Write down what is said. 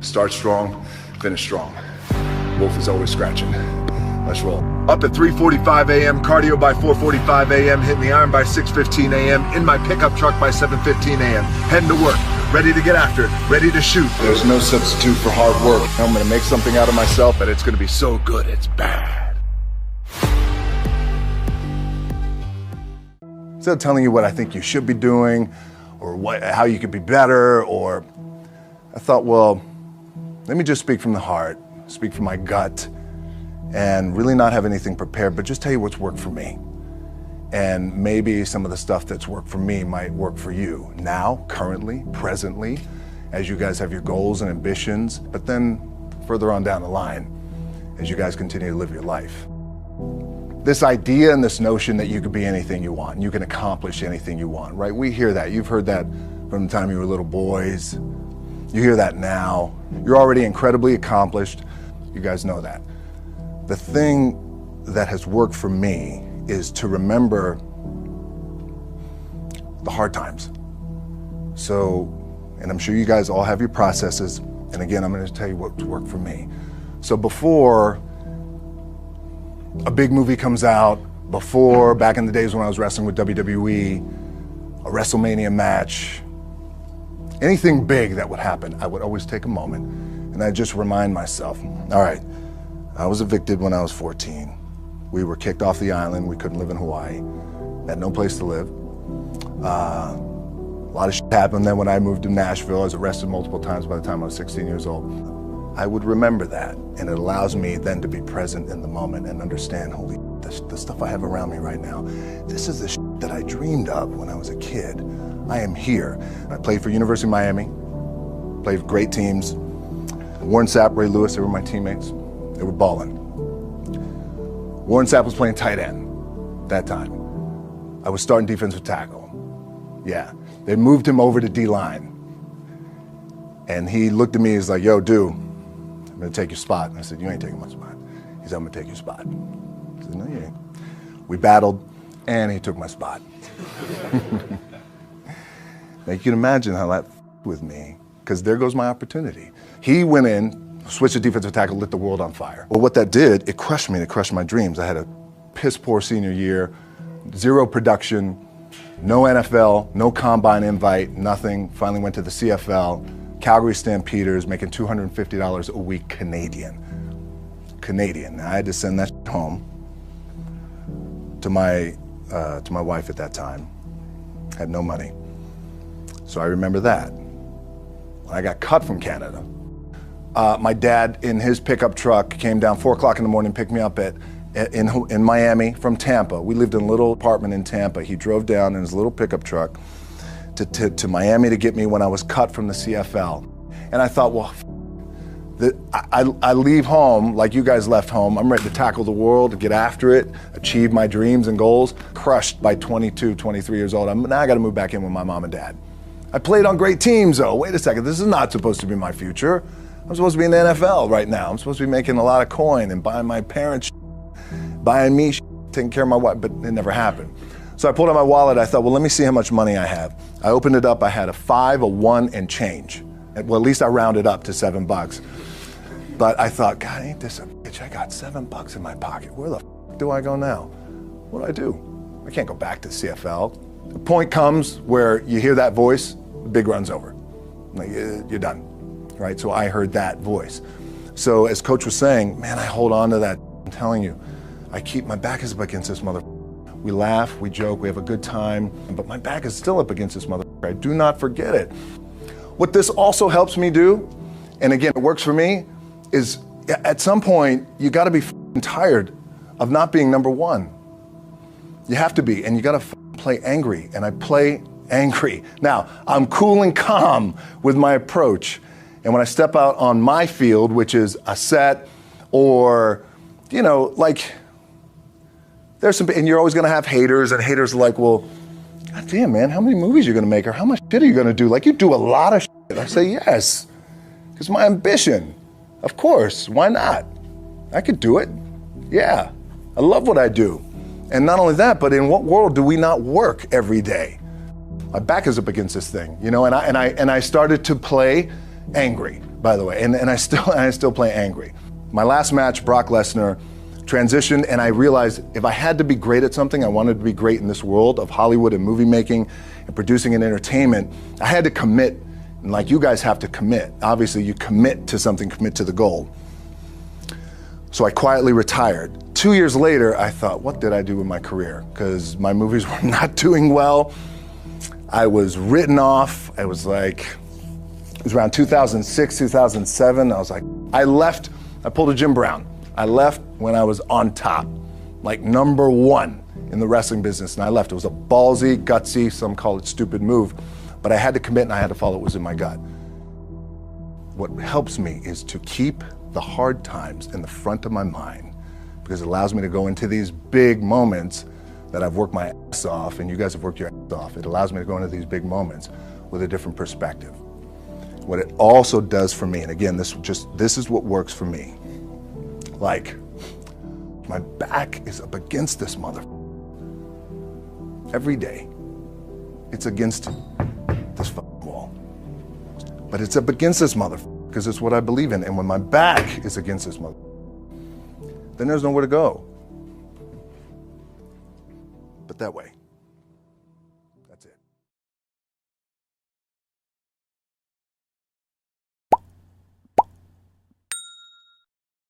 Start strong, finish strong. Wolf is always scratching. Let's roll. Up at 3:45 a.m., cardio by 4:45 a.m., hitting the iron by 6:15 a.m., in my pickup truck by 7:15 a.m., heading to work, ready to get after it, ready to shoot. There's no substitute for hard work. I'm gonna make something out of myself, and it's gonna be so good, it's bad. Instead of telling you what I think you should be doing, or how you could be better, or I thought, well, let me just speak from the heart, speak from my gut, and really not have anything prepared, but just tell you what's worked for me. And maybe some of the stuff that's worked for me might work for you now, currently, presently, as you guys have your goals and ambitions, but then further on down the line, as you guys continue to live your life. This idea and this notion that you could be anything you want, you can accomplish anything you want, right? We hear that. You've heard that from the time you were little boys. You hear that now. You're already incredibly accomplished. You guys know that. The thing that has worked for me is to remember the hard times. So, and I'm sure you guys all have your processes. And again, I'm going to tell you what's worked for me. So before a big movie comes out, before, back in the days when I was wrestling with WWE, a WrestleMania match, anything big that would happen, I would always take a moment and I'd just remind myself, all right, I was evicted when I was 14. We were kicked off the island. We couldn't live in Hawaii. Had no place to live. A lot of shit happened then when I moved to Nashville. I was arrested multiple times by the time I was 16 years old. I would remember that, and it allows me then to be present in the moment and understand, holy shit, the stuff I have around me right now, this is the shit that I dreamed of when I was a kid. I am here. I played for University of Miami, played for great teams. Warren Sapp, Ray Lewis, they were my teammates. They were balling. Warren Sapp was playing tight end that time. I was starting defensive tackle. Yeah, they moved him over to D-line. And he looked at me, he's like, yo, dude, I'm gonna take your spot. And I said, you ain't taking my spot. He said, I'm gonna take your spot. I said, no, you ain't. We battled, and he took my spot. Now you can imagine how that with me, because there goes my opportunity. He went in, switched to defensive tackle, lit the world on fire. Well, what that did, it crushed me, it crushed my dreams. I had a piss poor senior year, zero production, no NFL, no combine invite, nothing. Finally went to the CFL, Calgary Stampeders, making $250 a week Canadian. Now, I had to send that home to my wife at that time. Had no money. So I remember that. When I got cut from Canada, my dad in his pickup truck came down 4 o'clock in the morning, picked me up in Miami from Tampa. We lived in a little apartment in Tampa. He drove down in his little pickup truck to Miami to get me when I was cut from the CFL. And I thought, well, I leave home like you guys left home. I'm ready to tackle the world, to get after it, achieve my dreams and goals. Crushed by 22, 23 years old. Now I got to move back in with my mom and dad. I played on great teams though. Wait a second, this is not supposed to be my future. I'm supposed to be in the NFL right now. I'm supposed to be making a lot of coin and buying my parents, buying me, taking care of my wife, but it never happened. So I pulled out my wallet. I thought, well, let me see how much money I have. I opened it up. I had a 5, a 1, and change. Well, at least I rounded up to $7. But I thought, God, ain't this a bitch? I got $7 in my pocket. Where the f do I go now? What do I do? I can't go back to CFL. The point comes where you hear that voice, the big run's over. Like, you're done. Right? So I heard that voice. So as Coach was saying, man, I hold on to that. I'm telling you, I keep my back is up against this mother. We laugh, we joke, we have a good time, but my back is still up against this mother. I do not forget it. What this also helps me do, and again, it works for me, is at some point, you gotta be tired of not being number one. You have to be, and you gotta play angry, and I play angry. Now, I'm cool and calm with my approach. And when I step out on my field, which is a set or, you know, like, there's some, and you're always gonna have haters, and haters are like, well, God damn, man, how many movies are you gonna make, or how much shit are you gonna do? Like, you do a lot of shit. I say, yes, because my ambition, of course, why not? I could do it, yeah. I love what I do. And not only that, but in what world do we not work every day? My back is up against this thing, you know, and I started to play angry. by the way, and I still play angry. My last match, Brock Lesnar, transitioned, and I realized if I had to be great at something, I wanted to be great in this world of Hollywood and movie making and producing and entertainment, I had to commit, and like you guys have to commit. Obviously, you commit to something, commit to the goal. So I quietly retired. 2 years later, I thought, what did I do with my career? Because my movies were not doing well. I was written off. It was around 2006, 2007. I was like, I left. I pulled a Jim Brown. I left when I was on top, like #1 in the wrestling business, and I left. It was a ballsy, gutsy, some call it stupid move, but I had to commit and I had to follow what was in my gut. What helps me is to keep the hard times in the front of my mind, because it allows me to go into these big moments that I've worked my ass off, and you guys have worked your ass off. It allows me to go into these big moments with a different perspective. What it also does for me, and again, this is what works for me. Like, my back is up against this mother. Every day, it's against this fucking wall. But it's up against this mother, because it's what I believe in. And when my back is against this mother, then there's nowhere to go but that way.